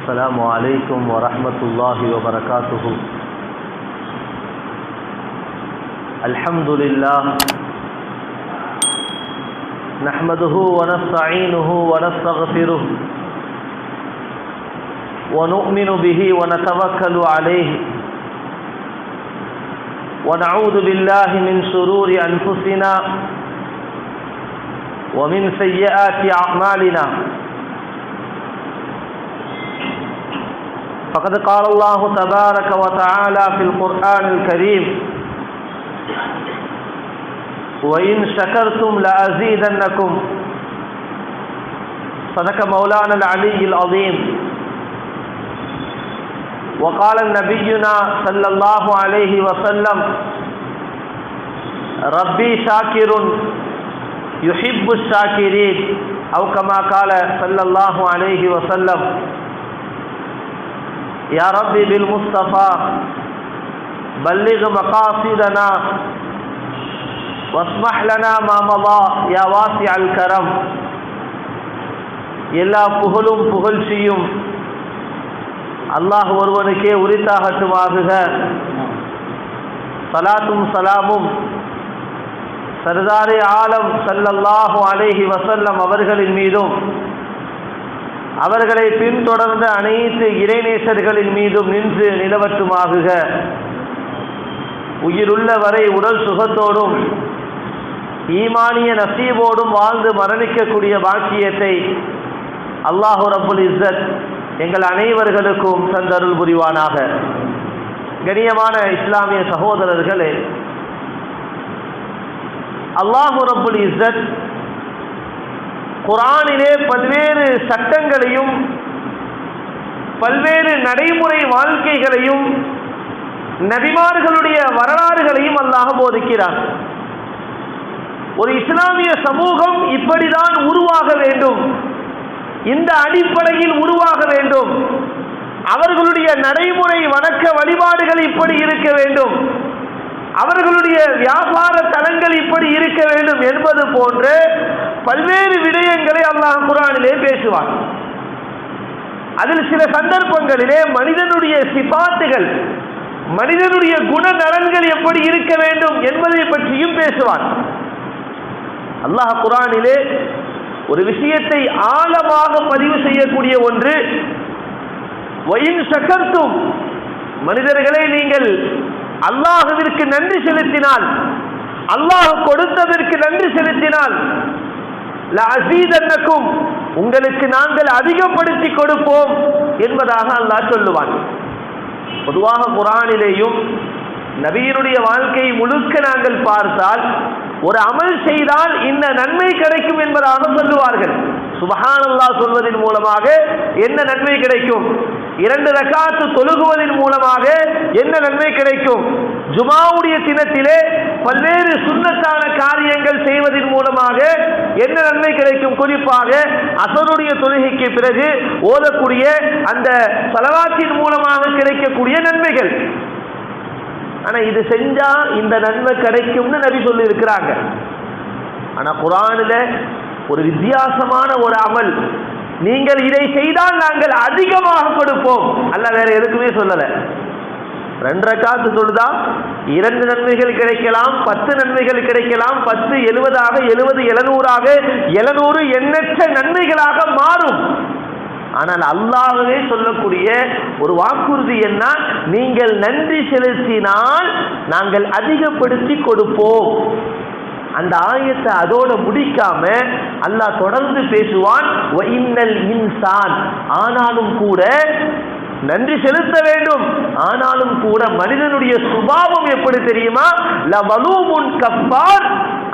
السلام عليكم ورحمة الله وبركاته. الحمد لله نحمده ونستعينه ونستغفره ونؤمن به ونتوكل عليه ونعوذ بالله من شرور أنفسنا ومن سيئات أعمالنا. فقد قال الله تبارك وتعالى في القرآن الكريم: وإن شكرتم لأزيدنكم. صدق مولانا العلي العظيم. وقال نبينا صلى الله عليه وسلم: ربي شاكر يحب الشاكرين، أو كما قال صلى الله عليه وسلم: يا ربي بالمصطفى بلغ مقاصدنا واسمح لنا ما مضى يا واسع الكرم. எல்லா புகழும் புகழ்ச்சியும் அல்லாஹ் ஒருவனுக்கே உரித்தாகட்டுமாகுக. சலாத்தும் சலாமும் சர்தாரே ஆலம் ஸல்லல்லாஹு அலைஹி வஸல்லம் அவர்களின் மீதும் அவர்களை பின்தொடர்ந்த அனைத்து இறைநேசர்களின் மீதும் நின்று நிலவட்டுமாகுக. உயிருள்ள வரை உடல் சுகத்தோடும் ஈமானிய நசீபோடும் வாழ்ந்து மரணிக்கக்கூடிய பாக்கியத்தை அல்லாஹு ரப்புல் இஸ்ஸத் எங்கள் அனைவர்களுக்கும் தந்தருள் புரிவானாக. கண்ணியமான இஸ்லாமிய சகோதரர்களே, அல்லாஹு ரப்புல் இஸ்ஸத் குர்ஆனிலே பல்வேறு சட்டங்களையும் பல்வேறு நடைமுறை வாழ்க்கைகளையும் நபிமார்களுடைய வரலாறுகளையும் அல்லாஹ் போதிக்கிறார். ஒரு இஸ்லாமிய சமூகம் இப்படிதான் உருவாக வேண்டும், இந்த அடிப்படையில் உருவாக வேண்டும், அவர்களுடைய நடைமுறை வணக்க வழிபாடுகள் இப்படி இருக்க வேண்டும், அவர்களுடைய வியாபார தலங்கள் இப்படி இருக்க வேண்டும் என்பது போன்ற பல்வேறு விடயங்களை அல்லாஹ் குர்ஆனிலே பேசுவார். அதில் சில சந்தர்ப்பங்களிலே மனிதனுடைய சிபாத்துகள், மனிதனுடைய குணநலன்கள் எப்படி இருக்க வேண்டும் என்பதை பற்றியும் பேசுவார். அல்லாஹ் குர்ஆனிலே ஒரு விஷயத்தை ஆழமாக பதிவு செய்யக்கூடிய ஒன்று, வயின் ஷக்கர்தும், மனிதர்களே நீங்கள் அல்லாஹ்விற்கு நன்றி செலுத்தினால், அல்லாஹ் கொடுத்ததற்கு நன்றி செலுத்தினால், லஅஸீதன்னக்கும், உங்களுக்கு நாங்கள் அதிகப்படுத்தி கொடுப்போம் என்பதாக அல்லாஹ் சொல்லுவான். பொதுவாக குர்ஆனிலேயும் நபியினுடைய வாழ்க்கை முழுக்க நாங்கள் பார்த்தால் ஒரு அமல் செய்தால் இந்த நன்மை கிடைக்கும் என்பதாக சொல்லுவார்கள். சுப்ஹானல்லாஹ் சொல்வதன் மூலமாக என்ன நன்மை கிடைக்கும்? 2 ரக்காத்து தொழுகுவதன் மூலமாக என்ன நன்மை கிடைக்கும்? ஜுமாவுடைய தினத்திலே பல்வேறு சுன்னத்தான காரியங்கள் செய்வதன் மூலமாக என்ன நன்மை கிடைக்கும்? குறிப்பாக அஸருடைய தொழுகைக்கு பிறகு ஓதக்கூடிய அந்த ஸலவாத்தின் மூலமாக கிடைக்கக்கூடிய நன்மைகள். ஆனா இது செஞ்சா இந்த நன்மை கிடைக்கும்னு நபி சொல்லி இருக்கிறாங்க. ஆனா குர்ஆனில் ஒரு வித்தியாசமான ஒரு அமல், நீங்கள் இதை செய்தால் நாங்கள் அதிகமாக கொடுப்போம், அல்ல வேற எதுக்குமே சொல்லல. 2 ரக்காத்து தொழுதா 2 நன்மைகள் கிடைக்கலாம், 10 நன்மைகள் கிடைக்கலாம், 10 70ஆக, 70 700ஆக, 700 எண்ணற்ற நன்மைகளாக மாறும். ஆனால் அல்லாஹ்வே சொல்லக்கூடிய ஒரு வாக்குறுதி என்ன? நீங்கள் நன்றி செலுத்தினால் நாங்கள் அதிகப்படுத்தி கொடுப்போம். அந்த ஆயத்தை அதோட முடிக்காம அல்லாஹ் தொடர்ந்து பேசுவான், வஇன்னல் இன்சான், ஆனாலும் கூட நன்றி செலுத்த வேண்டும். ஆனாலும் கூட மனிதனுடைய சுபாவம் எப்படி தெரியுமா? லவலூமுன் கஃபார்,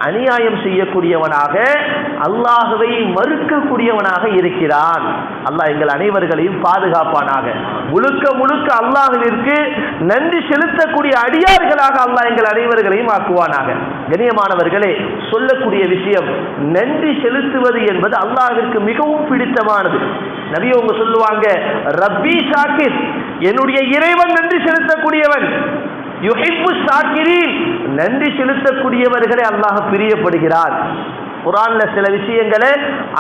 அநியாயம் செய்யக்கூடியவனாக, அல்லாஹ்வை மறுக்கக்கூடியவனாக இருக்கிறான். அல்லாஹ் எங்கள் அனைவர்களையும் பாதுகாப்பானாக. முழுக்க முழுக்க அல்லாஹ்விற்கு நன்றி செலுத்தக்கூடிய அடியார்களாக அல்லாஹ் எங்கள் அனைவர்களையும் ஆக்குவானாக. கண்ணியமானவர்களே, சொல்லக்கூடிய விஷயம், நன்றி செலுத்துவது என்பது அல்லாஹ்விற்கு மிகவும் பிடித்தமானது. நபி அவங்க சொல்லுவாங்க, ரப்பி ஷாக்கிர், என்னுடைய இறைவன் நன்றி செலுத்தக்கூடியவன். யுஹிப்பு ஷாக்கிரீன், நன்றி செலுத்தக்கூடியவர்களை அல்லாஹ் பிரியப்படுகிறார். குர்ஆன்ல சில விஷயங்களை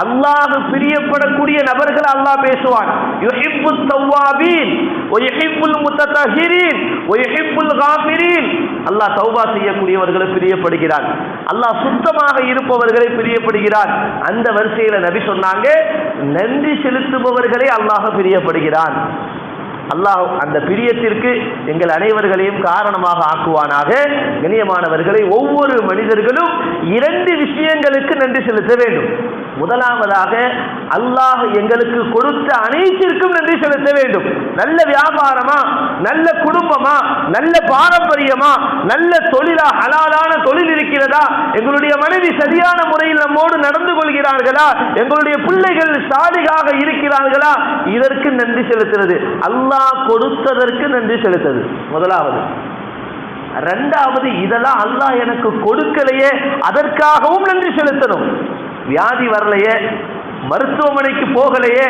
அல்லாஹ் பிரியப்படக்கூடிய நபர்கள் அல்லாஹ் பேசுவான். யுஹிப்புத் தவ்வாபீன் வ யுஹிப்புல் முத்ததஹிரீன் வ யுஹிப்புல் காஃபிரீன். அல்லாஹ் தௌபா செய்யக்கூடியவர்களை பிரியப்படுகிறான், அல்லாஹ் சுத்தமாக இருப்பவர்களை பிரியப்படுகிறான். அந்த வரிசையில நபி சொன்னாங்க, நன்றி செலுத்துபவர்களை அல்லாஹ் பிரியப்படுகிறான். அல்லாஹ் அந்த பிரியத்திற்கு எங்கள் அனைவர்களையும் காரணமாக ஆக்குவானாக. கண்ணியமானவர்களை, ஒவ்வொரு மனிதர்களும் 2 விஷயங்களுக்கு நன்றி செலுத்த வேண்டும். முதலாவதாக அல்லாஹ் எங்களுக்கு கொடுத்த அனைத்திற்கும் நன்றி செலுத்த வேண்டும். நல்ல வியாபாரமா, நல்ல குடும்பமா, நல்ல பாரம்பரியமா, நல்ல தொழிலா, ஹலாலான தொழில் இருக்கிறதா, எங்களுடைய மனைவி சரியான முறையில் நம்மோடு நடந்து கொள்கிறார்களா, எங்களுடைய பிள்ளைகள் சாலிகாக இருக்கிறார்களா, இதற்கு நன்றி செலுத்துறது. அல்லாஹ் கொடுத்ததற்கு நன்றி செலுத்தது முதலாவது. இரண்டாவது, இதெல்லாம் அல்லாஹ் எனக்கு கொடுக்கலையே, அதற்காகவும் நன்றி செலுத்தணும். வியாதி வரலையே, மருத்துவமனைக்கு போகலையே,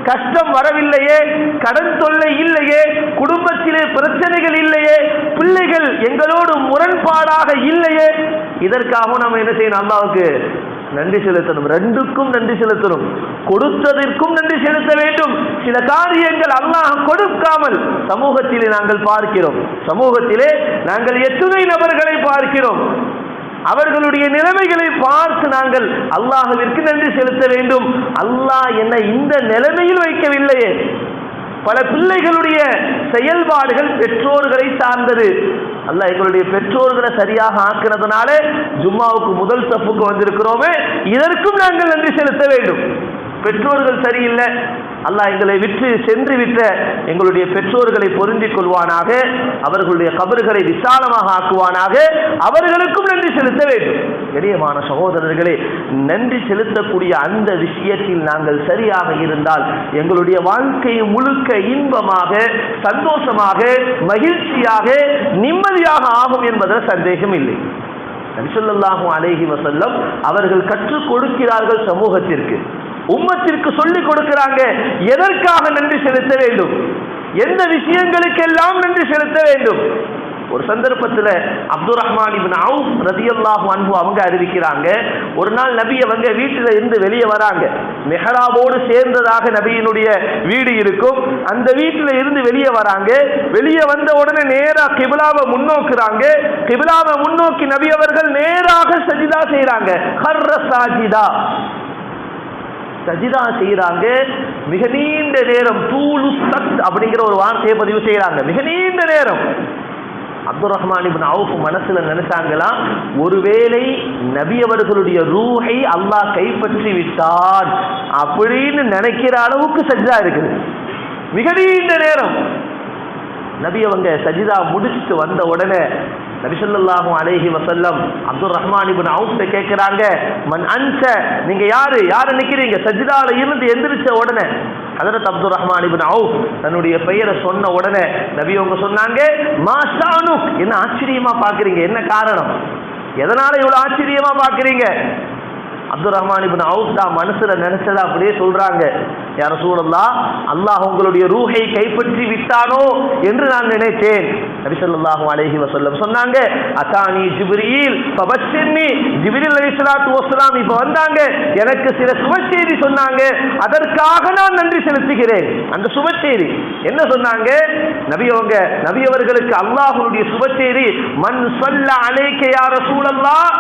கஷ்டம் வரவில்லையே, கடன் தொல்லை இல்லையே, குடும்பத்திலே பிரச்சனைகள் இல்லையே, பிள்ளைகள் எங்களோடு முரண்பாடாக இல்லையே, இதற்காகவும் நம்ம என்ன செய்யணும்? அல்லாஹ்வுக்கு நன்றி செலுத்தணும். ரெண்டுக்கும் நன்றி செலுத்தணும். கொடுத்ததற்கும் நன்றி செலுத்த வேண்டும். சில காரியங்கள் அல்லாஹ் கொடுக்காமல் சமூகத்திலே நாங்கள் பார்க்கிறோம். சமூகத்திலே நாங்கள் எத்தனை நபர்களை பார்க்கிறோம். அவர்களுடைய நிலைமைகளை பார்த்து நாங்கள் அல்லாஹ்விற்கு நன்றி செலுத்த வேண்டும். அல்லாஹ் என்னை இந்த நிலைமையில் வைக்கவில்லையே. பல பிள்ளைகளுடைய செயல்பாடுகள் பெற்றோர்களை சார்ந்தது. அல்லாஹ் எங்களுடைய பெற்றோர்களை சரியாக ஆக்குறதுனால ஜும்மாவுக்கு முதல் சப்புக்கு வந்திருக்கிறோமே, இதற்கும் நாங்கள் நன்றி செலுத்த வேண்டும். பெற்றோர்கள் சரியில்லை, அல்லாஹ் எங்களை விட்டு சென்று விட்ட எங்களுடைய பெற்றோர்களை பொருந்திக் கொள்வானாக, அவர்களுடைய கபர்களை விசாலமாக ஆக்குவானாக, அவர்களுக்கும் நன்றி செலுத்த வேண்டும். கண்ணியமான சகோதரர்களே, நன்றி செலுத்தக்கூடிய அந்த விஷயத்தில் நாங்கள் சரியாக இருந்தால் எங்களுடைய வாழ்க்கை முழுக்க இன்பமாக, சந்தோஷமாக, மகிழ்ச்சியாக, நிம்மதியாக ஆகும் என்பதில் சந்தேகம் இல்லை. நபி ஸல்லல்லாஹு அலைஹி வஸல்லம் அவர்கள் கற்றுக் கொடுக்கிறார்கள் சமூகத்திற்கு, உம்மத்திற்கு சொல்லிக் கொடுக்கிறாங்க. எதற்காக நன்றி செலுத்த வேண்டும், எந்த விஷயங்களுக்கெல்லாம் நன்றி செலுத்த வேண்டும். ஒரு சந்தர்ப்பத்தில் அப்துர் ரஹ்மான் இப்னு அவுஃப் ரலியல்லாஹு அன்ஹு அவங்க அறிவிக்கிறாங்க, ஒரு நாள் நபி அவங்க வீட்டில் இருந்து வெளியே வராங்க. மெஹராபோடு சேர்ந்ததாக நபியினுடைய வீடு இருக்கும். அந்த வீட்டில் இருந்து வெளியே வராங்க. வெளியே வந்த உடனே நேரா கிபிலாவை முன்னோக்குறாங்க. கிபிலாவை முன்னோக்கி நபி அவர்கள் நேராக சஜிதா செய்யறாங்க. ஹர்ர சாஜிதா, சஜிதா செய்யறாங்க. மிக நீண்ட நேரம், தூலு சத் அப்படிங்கிற ஒரு வார்த்தையை பதிவு செய்யறாங்க. மிக நீண்ட நேரம். அப்துர் ரஹ்மான் இப்னு அவுஃப் மனசுல நினைச்சாங்களா, ஒருவேளை நபி அவர்களுடைய ரூஹை அல்லாஹ் கைப்பற்றி விட்டான் அப்படின்னு நினைக்கிற அளவுக்கு சஜிதா இருக்குது. மிக நீண்ட நேரம் நபி அவங்க சஜிதா முடிச்சுட்டு வந்த உடனே நபி ஸல்லல்லாஹு அலைஹி வஸல்லம் அப்துர் ரஹ்மான் இப்னு அவுஃப் கேட்கிறாங்க, மன் அன்ஸ, நீங்க யாரு, யாரு நிக்கிறீங்க? சஜிதால இருந்து எந்திரிச்ச உடனே ஹஜ்ரத் அப்துர் ரஹ்மான் இப்னு அவுஃப் தன்னுடைய பெயரை சொன்ன உடனே நபி அவங்க சொன்னாங்க, மா ஷானுக், என்ன ஆச்சரியமா பாக்குறீங்க, என்ன காரணம், எதனால இவ்வளவு ஆச்சரியமா பாக்குறீங்க? அப்துர் ரஹ்மான் இப்னு அவுஃப் தான் மனசுல நினைச்சத அப்படியே சொல்றாங்க, யா ரசூலல்லாஹ், அல்லாஹ் உங்களுடைய ரூஹை கைப்பற்றி விட்டானோ என்று நான் நினைத்தேன். நபி ஸல்லல்லாஹு அலைஹி வஸல்லம் சொன்னாங்க, அதானி ஜிப்ரீல் ஃபபஷ்ஷிர்னி, ஜிப்ரீல் அலைஹிஸ்ஸலாத்து வஸ்ஸலாம் இப்ப வந்தாங்க, எனக்கு சில சுபச்செய்தி சொன்னாங்க, அதற்காக நான் நன்றி செலுத்துகிறேன். அந்த சுபச்செய்தி என்ன சொன்னாங்க? நபி அவர்களுக்கு அல்லாஹ்வுடைய சுபச்செய்தி, மன் ஸல்ல அலைக யா ரசூலல்லாஹ்,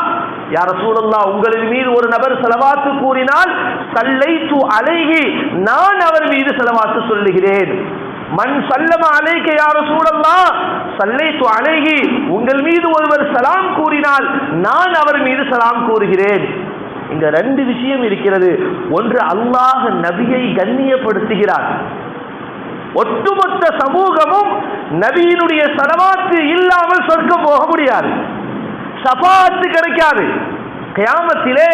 யா ரசூலல்லாஹ், உங்களின் மீது ஒரு நபர் ஸலவாத்து கூறினால் ஸல்லைத்து அலைஹி, நான் அவர் மீது ஸலவாத்து சொல்லுகிறேன். மன் ஸல்லம அலைக யா ரசூலல்லாஹ் ஸல்லைத்து அலைஹி, உங்கள் மீது ஒருவர் சலாம் கூறினால் நான் அவர் மீது சலாம் கூறுகிறேன். இங்க 2 விஷயம் இருக்கிறது. ஒன்று, அல்லாஹ் நபியை கண்ணியப்படுத்துகிறார். ஒட்டுமொத்த சமூகமும் நபியினுடைய ஸலவாத்து இல்லாமல் சொர்க்கம் போக முடியாது, ஷஃபாஅத் கிடைக்காது. கியாமத்திலே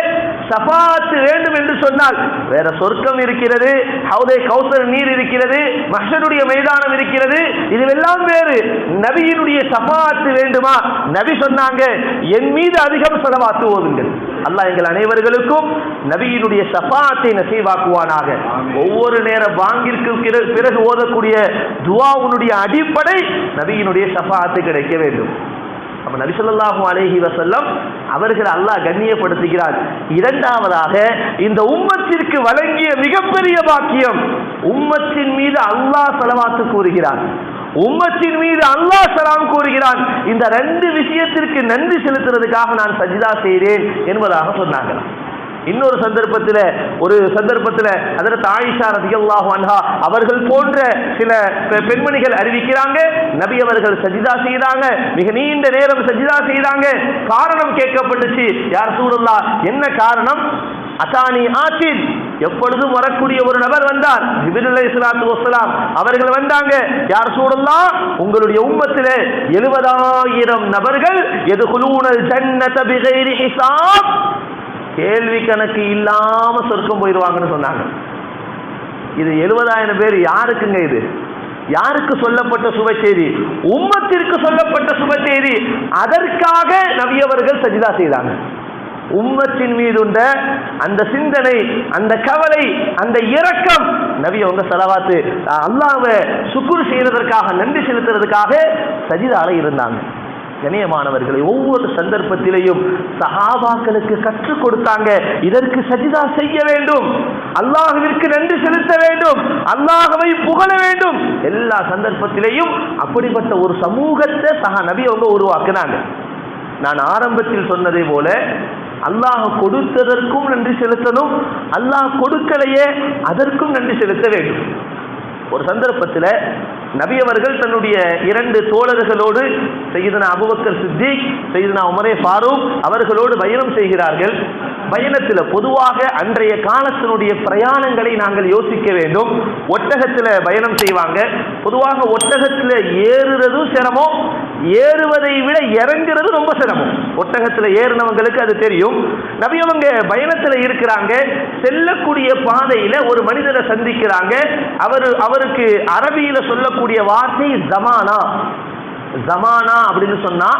ஷஃபாஅத் வேண்டும் என்று சொன்னால் வேற சொர்க்கம் இருக்கிறது, ஹவுதே கௌசர் நீர் இருக்கிறது, மஹ்ஷருடைய மைதானம் இருக்கிறது, இதுவெல்லாம் வேறு. நபியினுடைய ஷஃபாஅத் வேண்டுமா? நபி சொன்னாங்க, என் மீது அதிகம் ஸலவாத் ஓதுங்கள். அல்லாஹ் எங்கள் அனைவர்களுக்கும் நபியினுடைய ஷஃபாஅத்தை நசீபாக்குவானாக. ஒவ்வொரு நேர பாங்கிற்கு பிறகு ஓதக்கூடிய துஆவுடைய அடிப்படை நபியினுடைய ஷஃபாஅத் கிடைக்க வேண்டும். அப்ப நபி ஸல்லல்லாஹு அலைஹி வஸல்லம் அவர்கள் அல்லாஹ் கண்ணியப்படுத்துகிறார். இரண்டாவதாக இந்த உம்மத்திற்கு வழங்கிய மிகப்பெரிய பாக்கியம், உம்மத்தின் மீது அல்லாஹ் ஸலவாத்து கூறுகிறார், உம்மத்தின் மீது அல்லாஹ் சலாம் கூறுகிறான். இந்த ரெண்டு விஷயத்திற்கு நன்றி செலுத்துறதுக்காக நான் சஜ்தா செய்தேன் என்பதாக சொன்னாங்க. இன்னொரு சந்தர்ப்பத்தில் ஹஜ்ரத் ஆயிஷா ரலியல்லாஹு அன்ஹா அவர்கள் போன்ற சில பெண்மணிகள் அறிவிக்கிறாங்க, நபி அவர்கள் சஜ்தா செய்தாங்க, மிக நீண்ட நேரம் சஜ்தா செய்தாங்க. காரணம் கேட்கப்பட்டுச்சு, யா ரசூலுல்லாஹ் என்ன காரணம்? அதானி ஆசின், எப்பொழுதும் வரக்கூடிய ஒரு நபர் வந்தார், ஜிப்ரீல் அலைஹிஸ்ஸலாத்து வஸ்ஸலாம் அவர்கள் வந்தாங்க, யா ரசூலுல்லாஹ் உங்களுடைய உம்மத்திலே 70,000 நபர்கள் யதுகுலூனல் ஜன்னத பிகைரி ஹிசாப், கேள்வி கணக்கு இல்லாம சொர்க்கம் போயிடுவாங்கன்னு சொன்னாங்க. இது 70,000 பேர் யாருக்குங்க? இது யாருக்கு சொல்லப்பட்ட சுப செய்தி? உம்மத்திற்கு சொல்லப்பட்ட சுப செய்தி. அதற்காக நபி அவர்கள் சஜ்தா செய்தாங்க. உம்மத்தின் மீதுண்ட அந்த சிந்தனை, அந்த கவலை, அந்த இரக்கம், நபி அவங்க ஸலவாத்து அல்லாஹ்வை சுக்ர் செய்யறதற்காக, நன்றி செலுத்துறதுக்காக சஜிதால இருந்தாங்க. கண்ணியமானவர்களை, ஒவ்வொரு சந்தர்ப்பத்திலையும் சஹாபாக்களுக்கு கற்றுக் கொடுத்தாங்க, இதற்கு சஜிதா செய்ய வேண்டும், அல்லாஹ்விற்கு நன்றி செலுத்த வேண்டும், அல்லாஹ்வை புகழ வேண்டும். எல்லா சந்தர்ப்பத்திலையும் அப்படிப்பட்ட ஒரு சமூகத்தை நபி அவங்க உருவாக்குனாங்க. நான் ஆரம்பத்தில் சொன்னதை போல அல்லாஹ் கொடுத்ததற்கும் நன்றி செலுத்தணும், அல்லாஹ் கொடுக்கலையே அதற்கும் நன்றி செலுத்த வேண்டும். ஒரு சந்தர்ப்பத்தில் நபி அவர்கள் தன்னுடைய 2 தோழர்களோடு சையதுனா அபூபக்கர் சித்திக், சையதுனா உமரே ஃபாரூக் அவர்களோடு பயணம் செய்கிறார்கள். பயணத்தில் பொதுவாக அன்றைய காலத்தினுடைய பிரயாணங்களை நாங்கள் யோசிக்க வேண்டும். ஒட்டகத்தில் பயணம் செய்வாங்க. பொதுவாக ஒட்டகத்தில் ஏறுறதும் சிரமம், ஏறுவதை விட இறங்குறது ரொம்ப சிரமம். ஒட்டகத்தில் ஏறினவங்களுக்கு அது தெரியும். நபி அவங்க பயணத்தில் இருக்கிறாங்க. செல்லக்கூடிய பாதையில் ஒரு மனிதரை சந்திக்கிறாங்க. அவருக்கு அரபியில சொல்லக்கூடிய வார்த்தை ஜமானா. ஜமானா அப்படின்னு சொன்னா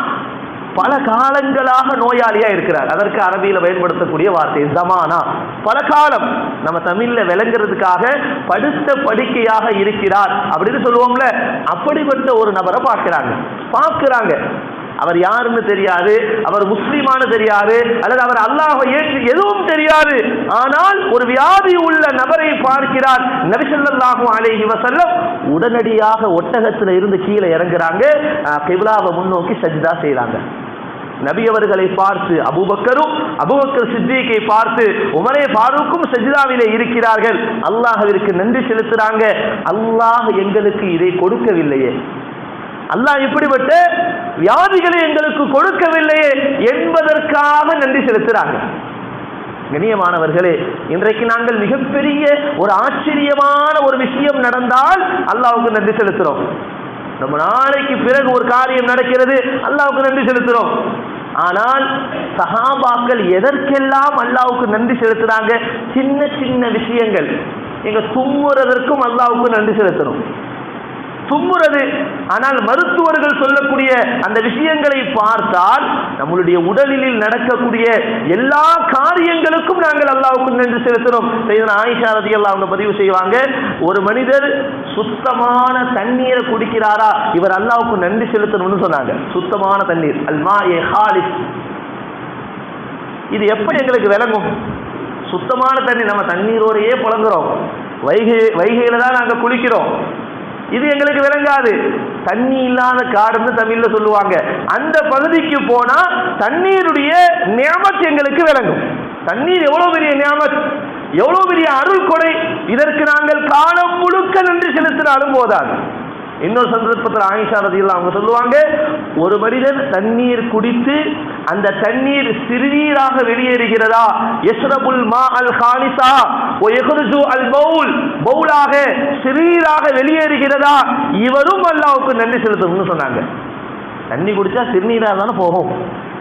பல காலங்களாக நோயாளியா இருக்கிறார், அதற்கு அரபியில பயன்படுத்தக்கூடிய வார்த்தை ஜமானா. பல காலம் நம்ம தமிழ்ல விளங்குறதுக்காக படுத்த படுக்கையாக இருக்கிறார் அப்படின்னு சொல்லுவோம்ல, அப்படிப்பட்ட ஒரு நபரை பார்க்கிறாங்க. அவர் யாருன்னு தெரியாது, அவர் முஸ்லிமானு தெரியாது, அல்லது அவர் அல்லாஹ்வை ஏற்று எதுவும் தெரியாது. ஆனால் ஒரு வியாதி உள்ள நபரை பார்க்கிறார். நபி ஸல்லல்லாஹு அலைஹி வஸல்லம் உடனடியாக ஒட்டகத்தில் இருந்து கீழே இறங்குறாங்க, கிப்லாவை முன்னோக்கி சஜ்தா செய்றாங்க. நபி அவர்களை பார்த்து அபூபக்கர் சித்திகை பார்த்து உமரே ஃபாரூக்கும் சஜ்தாவிலே இருக்கிறார்கள். அல்லாஹ்விற்கு நன்றி செலுத்துறாங்க. அல்லாஹ் எங்களுக்கு இதை கொடுக்கவில்லையே, அல்லாஹ் இப்படிப்பட்ட வியாதிகளை எங்களுக்கு கொடுக்கவில்லையே என்பதற்காக நன்றி செலுத்துறாங்க. கண்ணியமானவர்களே, இன்றைக்கு நாங்கள் மிகப்பெரிய ஒரு ஆச்சரியமான ஒரு விஷயம் நடந்தால் அல்லாஹ்வுக்கு நன்றி செலுத்துறோம். ரொம்ப நாளைக்கு பிறகு ஒரு காரியம் நடக்கிறது, அல்லாஹ்வுக்கு நன்றி செலுத்துறோம். ஆனால் சஹாபாக்கள் எதற்கெல்லாம் அல்லாஹ்வுக்கு நன்றி செலுத்துறாங்க? சின்ன சின்ன விஷயங்கள். எங்க தும்முறதற்கும் அல்லாஹ்வுக்கு நன்றி செலுத்தணும். தும்முறது, ஆனால் மருத்துவர்கள் சொல்லக்கூடிய அந்த விஷயங்களை பார்த்தால் நம்மளுடைய உடலில் நடக்கக்கூடிய எல்லா காரியங்களுக்கும் நாங்கள் அல்லாஹ்வுக்கு நன்றி செலுத்தணும். சையதுனா ஆயிஷா ரலியல்லாஹு அன்ஹா பதிவு செய்வாங்க, ஒரு மனிதர் சுத்தமான தண்ணீரை குடிக்கிறாரா, இவர் அல்லாஹ்வுக்கு நன்றி செலுத்தணும்னு சொன்னாங்க. சுத்தமான தண்ணீர், அல்மாயே ஹாலிஸ். இது எப்படி எங்களுக்கு விளங்கும்? சுத்தமான தண்ணீர், நம்ம தண்ணீரோடையே புழங்குறோம், வைகையில தான் நாங்கள் குளிக்கிறோம், இது எங்களுக்கு விளங்காது. தண்ணி இல்லாத காடுன்னு தமிழ்ல சொல்லுவாங்க. அந்த பகுதிக்கு போனா தண்ணீருடைய நியமத் எங்களுக்கு விளங்கும். தண்ணீர் எவ்வளவு பெரிய நியமத், எவ்வளவு பெரிய அருள் கொடை. இதற்கு நாங்கள் காலம் முழுக்க நன்றி செலுத்தினாலும் போதாது. இன்னொரு சந்தர்ப்பத்தில் ஆயிஷா ரலியல்லாஹு அவங்க சொல்லுவாங்க, ஒரு மனிதன் தண்ணீர் குடித்து அந்த தண்ணீர் சிறுநீராக வெளியேறுகிறதா, யஸ்ரபுல் மா அல் ஹாலிசா வ யக்ருஜு அல் பவுல், பவுலாக சிறுநீராக வெளியேறுகிறதா, இவரும் அல்லாஹ்வுக்கு நன்றி செலுத்தணும்னு சொன்னாங்க. தண்ணி குடிச்சா சிறுநீராக தானே போகும்,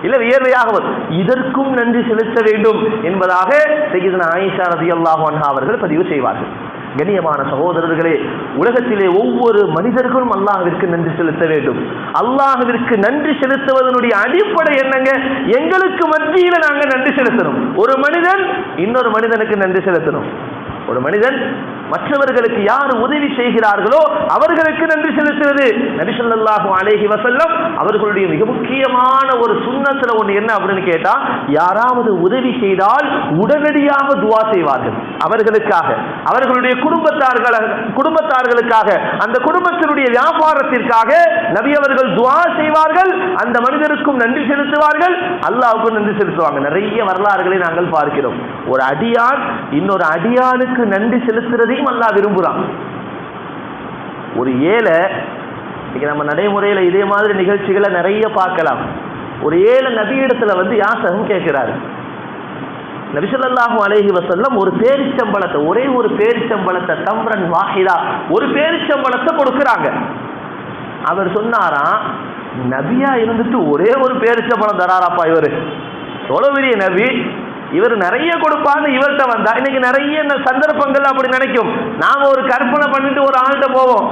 இல்ல வியர்வையாக வரும், இதற்கும் நன்றி செலுத்த வேண்டும் என்பதாக சையதுனா ஆயிஷா ரலியல்லாஹு அன்ஹா அவர்கள் பதிவு செய்வார்கள். கண்ணியமான சகோதரர்களே, உலகத்திலே ஒவ்வொரு மனிதர்களும் அல்லாஹ்விற்கு நன்றி செலுத்த வேண்டும். அல்லாஹ்விற்கு நன்றி செலுத்துவதனுடைய அடிப்படை என்னங்க? எங்களுக்கு மத்தியில நாங்க நன்றி செலுத்தணும். ஒரு மனிதன் இன்னொரு மனிதனுக்கு நன்றி செலுத்தணும். ஒரு மனிதன் மற்றவர்களுக்கு யார் உதவி செய்கிறார்களோ அவர்களுக்கு நன்றி செலுத்துவது. நபி ஸல்லல்லாஹு அலைஹி வஸல்லம் அவர்களுடைய மிக முக்கியமான ஒரு சுன்னத்துல ஒன்று என்ன அப்படின்னு கேட்டா, யாராவது உதவி செய்தால் உடனடியாக துஆ செய்வார்கள். அவர்களுக்காக, அவர்களுடைய குடும்பத்தார்களுக்காக, அந்த குடும்பத்தினுடைய வியாபாரத்திற்காக நபி அவர்கள் துஆ செய்வார்கள். அந்த மனிதருக்கும் நன்றி செலுத்துவார்கள், அல்லாஹ்வுக்கும் நன்றி செலுத்துவாங்க. நிறைய வரலாறுகளை நாங்கள் பார்க்கிறோம். ஒரு அடியான் இன்னொரு அடியானுக்கு நன்றி செலுத்துறதையும் அல்லாஹ் விரும்புகிறான். ஒரு ஏழை, நம்ம நடைமுறையில் இதே மாதிரி நிகழ்ச்சிகளை நிறைய பார்க்கலாம். ஒரு ஏழை நபியிடத்துல யாசகம் கேட்கிறாரு. நபி ஸல்லல்லாஹு அலைஹி வஸல்லம் ஒரு பேரிச்சம்பழத்தை, ஒரே ஒரு பேரிச்சம்பழத்தை, தம்ரன் வாஹிதா, ஒரு பேரிச்சம்பழத்தை கொடுக்கிறாங்க. அவர் சொன்னாராம், நபியா இருந்துட்டு ஒரே ஒரு பேரிச்சம்பழம் தராராப்பா இவர், எவ்வளவு பெரிய நபி, இவர் நிறைய கொடுப்பாங்க, இவர்கிட்ட வந்தா இன்னைக்கு நிறைய சந்தர்ப்பங்கள் அப்படி நினைக்கும். நாம ஒரு கற்பனை பண்ணிட்டு ஒரு ஆள்கிட்ட போவோம்,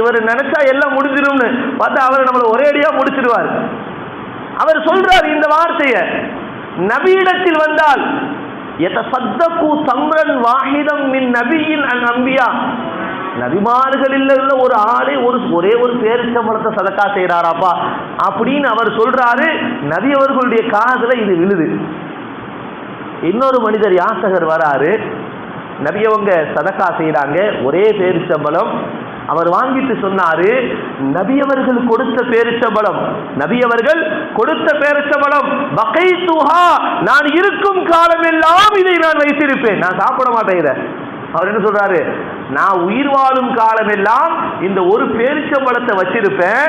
இவர் நினைச்சா எல்லாம் முடிஞ்சிடும்னு பார்த்தா அவர் நம்மளை ஒரே அடியா முடிச்சிடுவார். அவர் சொல்றார் இந்த வார்த்தைய, நபியிடத்தில் வந்தால் யதஸத்தகு தம்ரன் வாஹிதம் மின் நபியின் அன் அன்பியா, நபிமார்களில் உள்ள ஒரு ஆளே ஒரே ஒரு பேரிச்சம்பழத்தை சதக்கா செய்யறாராப்பா அப்படின்னு அவர் சொல்றாரு. நபி அவர்களுடைய காதுல இது விழுது. இன்னொரு மனிதர் யாசகர் வராரு, நபி அவங்க சதக்கா செய்யறாங்க, ஒரே பேரிச்சம்பழம். அவர் வாங்கிட்டு சொன்னாரு, நபி அவர்கள் கொடுத்த பேரிச்சம்பழம், நபி அவர்கள் கொடுத்த பேரிச்சம்பழம், பகைத்துஹா, நான் இருக்கும் காலமெல்லாம் இதை நான் வைத்திருப்பேன், நான் சாப்பிட மாட்டேன் இதை. அவர் என்ன சொல்றாரு, நான் உயிர் வாழும் காலமெல்லாம் இந்த ஒரு பேரிச்சம்பழத்தை வச்சிருப்பேன்.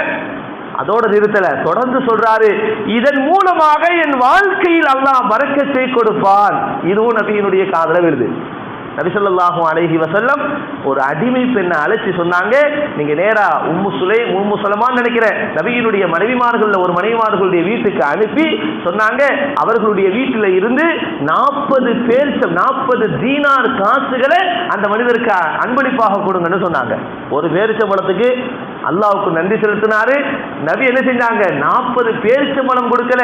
அதோட நிறுத்தல, தொடர்ந்து சொல்றாரு, இதன் மூலமாக என் வாழ்க்கையில் அல்லாஹ் பரக்கத்தை கொடுப்பான். இதுவும் நபியினுடைய காதுல விழுது. நபி ஸல்லல்லாஹு அலைஹி வஸல்லம் ஒரு அடிமை பெண்ணை அழைச்சி சொன்னாங்க, நீங்க நேரா உம்மு சுலைமான் நினைக்கிற நபியினுடைய மனைவிமார்கள் ஒரு மனைவிமார்களுடைய வீட்டுக்கு அனுப்பி சொன்னாங்க, அவர்களுடைய வீட்டில் இருந்து 40 தீனார் காசுகளை அந்த மனிதருக்கு அன்பளிப்பாக கொடுங்கன்னு சொன்னாங்க. ஒரு பேரிச்சம்பழத்துக்கு அல்லாஹ்வுக்கு நன்றி செலுத்தினாரு. நபி என்ன செஞ்சாங்க, 40 பேரிச்சம்பழம் கொடுக்கல,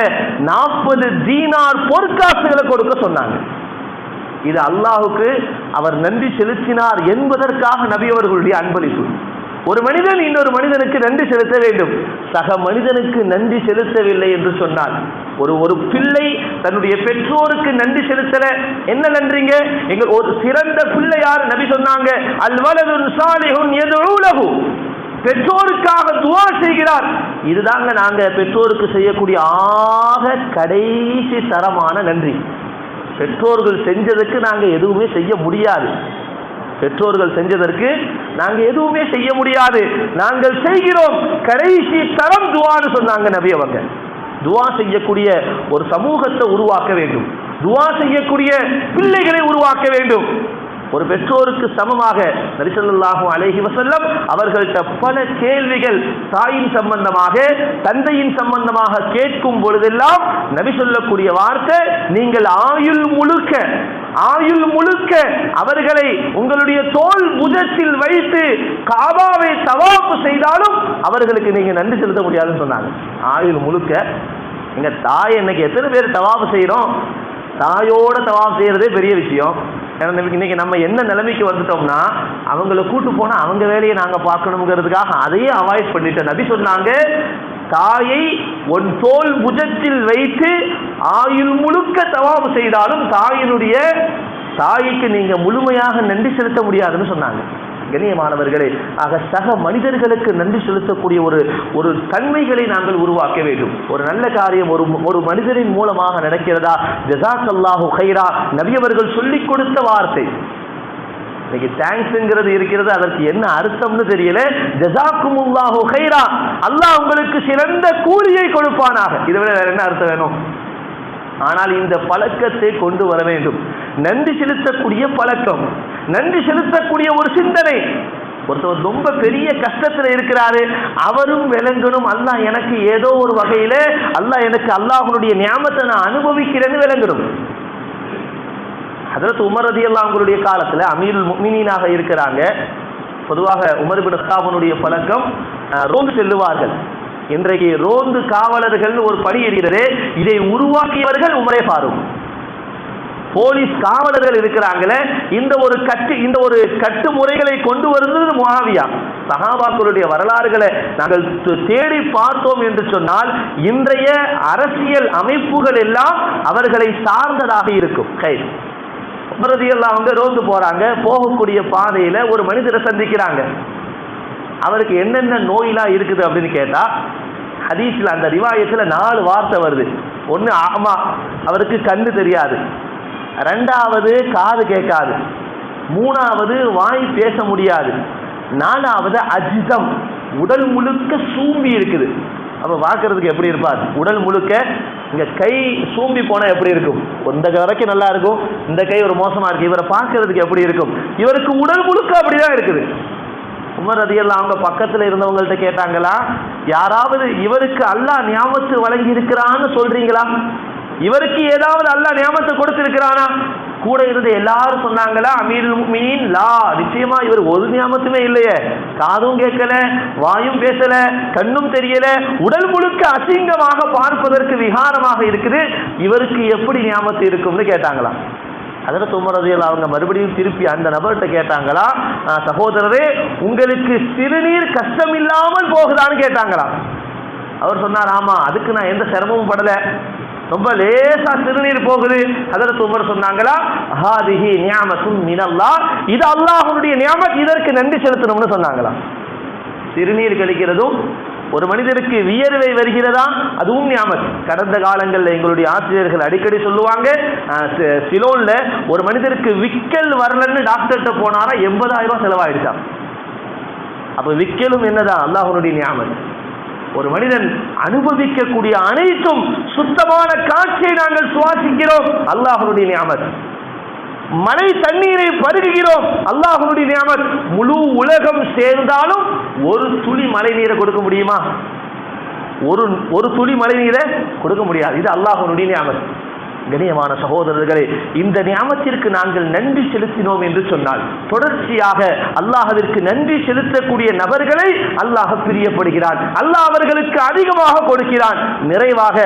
40 தீனார் பொற்காசுகளை கொடுக்க சொன்னாங்க. இது அல்லாஹுக்கு அவர் நன்றி செலுத்தினார் என்பதற்காக நபி அவர்களுடைய அன்பளிப்பு. ஒரு மனிதன் இன்னொரு மனிதனுக்கு நன்றி செலுத்த வேண்டும். சக மனிதனுக்கு நன்றி செலுத்தவில்லை என்று சொன்னால், ஒரு பிள்ளை தன்னுடைய பெற்றோருக்கு நன்றி செலுத்தல, என்ன நன்றிங்க, எங்கள் ஒரு சிறந்த பிள்ளை யார் நபி சொன்னாங்க, அல் வலதுன் சாலிஹுன் யதுஉ லஹு, பெற்றோருக்காக துஆ செய்கிறார். இதுதாங்க நாங்க பெற்றோருக்கு செய்யக்கூடிய ஆக கடைசி தரமான நன்றி. பெற்றோர்கள் செஞ்சதற்கு நாங்கள் எதுவுமே செய்ய முடியாது. பெற்றோர்கள் செஞ்சதற்கு நாங்கள் எதுவுமே செய்ய முடியாது. நாங்கள் செய்கிறோம் கடைசி தரம் துஆன்னு சொன்னாங்க நபி அவங்க. துஆ செய்யக்கூடிய ஒரு சமூகத்தை உருவாக்க வேண்டும், துஆ செய்யக்கூடிய பிள்ளைகளை உருவாக்க வேண்டும். ஒரு பெற்றோருக்கு சமமாக நபி ஸல்லல்லாஹு அலைஹி வஸல்லம் அவர்கள்ட்ட பல கேள்விகள் தாயின் சம்பந்தமாக, தந்தையின் சம்பந்தமாக கேட்கும் பொழுதெல்லாம் நபி சொல்லக்கூடிய வார்த்தை, நீங்கள் ஆயுள் முழுக்க அவர்களை உங்களுடைய தோல் புஜத்தில் வைத்து காபாவை தவாப் செய்தாலும் அவர்களுக்கு நீங்க நன்றி செலுத்த முடியாதுன்னு சொன்னாங்க. ஆயுள் முழுக்க. எங்க தாய் இன்னைக்கு எத்தனை பேர் தவாப் செய்யறோம்? தாயோட தவாப் செய்யறதே பெரிய விஷயம். இன்னைக்கு நம்ம என்ன நிலைமைக்கு வந்துட்டோம்னா, அவங்கள கூட்டு போனா அவங்க வேலையை நாங்க பார்க்கணுங்கிறதுக்காக அதையே அவாய்ட் பண்ணிட்டோம். நபி சொன்னாங்க, தாயை உன் தோல் புஜத்தில் வைத்து ஆயுள் முழுக்க தவாப் செய்தாலும் தாய்க்கு நீங்க முழுமையாக நன்றி செலுத்த முடியாதுன்னு சொன்னாங்க. கண்ணியமானவர்களே, ஆக சக மனிதர்களுக்கு நன்றி செலுத்தக்கூடிய ஒரு தன்மைகளை நாங்கள் உருவாக்க வேண்டும். ஒரு நல்ல காரியம் ஒரு மனிதரின் மூலமாக நடக்கிறதா, ஜஸாக்கல்லாஹு கைரா, நபி அவர்கள் சொல்லிக் கொடுத்த வார்த்தை. இன்னைக்கு தேங்க்ஸ்ங்கிறது இருக்கிறது, அதற்கு என்ன அர்த்தம்னு தெரியல. ஜஸாக்குமுல்லாஹு கைரா, அல்லாஹ் உங்களுக்கு சிறந்த கூலியை கொடுப்பானாக. இதை விட வேற என்ன அர்த்தம் வேணும்? ஆனால் இந்த பழக்கத்தை கொண்டு வர வேண்டும். நன்றி செலுத்தக்கூடிய பழக்கம், நன்றி செலுத்தக்கூடிய ஒரு சிந்தனை. ஒருத்தர் ரொம்ப பெரிய கஷ்டத்தில் இருக்கிறாரு, அவரும் விளங்கணும், அல்லாஹ் எனக்கு ஏதோ ஒரு வகையில அல்லாஹ்வுடைய நியாமத்தை நான் அனுபவிக்கிறேன்னு விளங்கணும். ஹஜ்ரத் உமர் ரலியல்லாஹு அன்ஹுடைய காலத்துல அமீருல் முஃமினீனாக இருக்கிறாங்க. பொதுவாக உமர் இப்னு கத்தாபுடைய பழக்கம், ரோந்து செல்லுவார்கள். இன்றைக்கு ரோந்து காவலர்கள் ஒரு பணி இருக்கிறது, இதை உருவாக்கியவர்கள் உமரே ஃபாரூக். போலீஸ் காவலர்கள் இருக்கிறாங்களே, இந்த ஒரு கட்டுமுறைகளை கொண்டு வருவது முஆவியா. சஹாபாக்களுடைய வரலாறுகளை நாங்கள் தேடி பார்த்தோம் என்று சொன்னால் இன்றைய அரசியல் அமைப்புகள் எல்லாம் அவர்களை சார்ந்ததாக இருக்கும். அவங்க ரோந்து போறாங்க, போகக்கூடிய பாதையில ஒரு மனிதரை சந்திக்கிறாங்க. அவருக்கு என்னென்ன நோயெல்லாம் இருக்குது அப்படின்னு கேட்டா, ஹதீஸ்ல அந்த ரிவாயத்துல 4 வார்த்தை வருது. ஒன்னு ஆமா, அவருக்கு கண்ணு தெரியாது. 2வது காது கேட்காது. 3வது வாய் பேச முடியாது. 4வது அஜிதம், உடல் முழுக்க சூம்பி இருக்குது. அப்ப பார்க்கறதுக்கு எப்படி இருப்பார்? உடல் முழுக்க இங்க கை சூம்பி போனா எப்படி இருக்கும்? இந்த வரைக்கும் நல்லா இருக்கும், இந்த கை ஒரு மோசமா இருக்கு. இவரை பார்க்கறதுக்கு எப்படி இருக்கும்? இவருக்கு உடல் முழுக்க அப்படிதான் இருக்குது. உமர் ரலியல்லாஹு அவங்க பக்கத்துல இருந்தவங்கள்ட்ட கேட்டாங்களா, யாராவது இவருக்கு அல்லாஹ் நியாமத்து வழங்கி இருக்கிறான்னு சொல்றீங்களா? இவருக்கு ஏதாவது அல்லாஹ் நியாமத்தை கொடுத்திருக்கிறானா? கூட இருந்து எல்லாரும் சொன்னாங்களா, அமீருல் முஃமினீன் லா, நிச்சயமா இவர் ஒரு நியாமத்துமே இல்லையே. காதும் கேட்கல, வாயும் பேசல, கண்ணும் தெரியல, உடல் முழுக்க அசிங்கமாக பார்ப்பதற்கு விகாரமாக இருக்குது. இவருக்கு எப்படி நியாமத்து இருக்கும்னு கேட்டாங்களாம். அதில் உமர் ரலியல்லாஹு அவங்க மறுபடியும் திருப்பி அந்த நபர்கிட்ட கேட்டாங்களா, சகோதரரே உங்களுக்கு சிறுநீர் கஷ்டம் இல்லாமல் போகுதான்னு கேட்டாங்களா. அவர் சொன்னார், ஆமா, அதுக்கு நான் எந்த சிரமமும் படல, ரொம்ப லேசா சிறுநீர் போகுது. அதில் உமர் சொன்னாங்களா, ஹாதிஹி நியாமத்துன் மினல்லாஹ், இது அல்லாஹ்வுடைய நியாமத், இதற்கு நன்றி செலுத்தணும்னு சொன்னாங்களா. சிறுநீர் கழிக்கிறதும் ஒரு மனிதருக்கு வியர்வை வருகிறதா, அதுவும் நியாமத். கடந்த காலங்களில் எங்களுடைய ஆசிரியர்கள் அடிக்கடி சொல்லுவாங்க, சிலோன்ல ஒரு மனிதருக்கு விக்கல் வரலன்னு டாக்டர்கிட்ட போனாரா 80,000 ரூபாய் செலவாயிடுச்சான். அப்ப விக்கலும் என்னதான்? அல்லாஹ்வுடைய நியாமத். ஒரு மனிதன் அனுபவிக்கக்கூடிய அனைத்தும், சுத்தமான காற்றை நாங்கள் சுவாசிக்கிறோம், அல்லாஹ்வுடைய நியாமத். மழை தண்ணீரை பருகுகிறோம், அல்லாஹ்வுடைய நியாமத். முழு உலகம் சேர்ந்தாலும் ஒரு துளி மழை நீரை கொடுக்க முடியுமா? ஒரு துளி மழை நீரை கொடுக்க முடியாது. இது அல்லாஹ்வுடைய நியாமத். கண்ணியமான சகோதரர்களே, இந்த நியாமத்திற்கு நாங்கள் நன்றி செலுத்தினோம் என்று சொன்னால் தொடர்ச்சியாக அல்லாஹ்விற்கு நன்றி செலுத்தக்கூடிய நபர்களை அல்லாஹ் பிரியப்படுகிறான். அல்லாஹ் அவர்களுக்கு அதிகமாக கொடுக்கிறான். நிறைவாக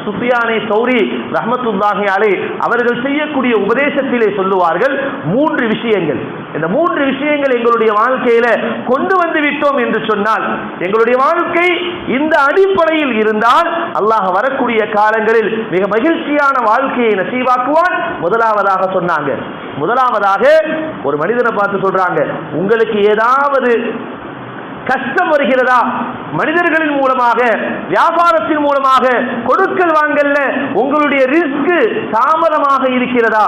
சுஃபியானே சௌரி ரஹ்மத்துல்லாஹி அலைஹி அவர்கள் செய்யக்கூடிய உபதேசத்திலே சொல்லுவார்கள், 3 விஷயங்கள். இந்த 3 விஷயங்கள் எங்களுடைய வாழ்க்கையில கொண்டு வந்து விட்டோம் என்று சொன்னால், எங்களுடைய வாழ்க்கை இந்த அடிப்படையில் இருந்தால் அல்லாஹ் வரக்கூடிய காலங்களில் மிக மகிழ்ச்சியான வாழ்க்கையை நசீவாக்குவான். முதலாவதாக சொன்னாங்க, முதலாவதாக ஒரு மனிதனை பார்த்து சொல்றாங்க, உங்களுக்கு ஏதாவது கஷ்டம் வருகிறதா? மனிதர்களின் மூலமாக, வியாபாரத்தின் மூலமாக, கொடுக்கல் வாங்கல்ல உங்களுடைய ரிஸ்க் தாமதமாக இருக்கிறதா?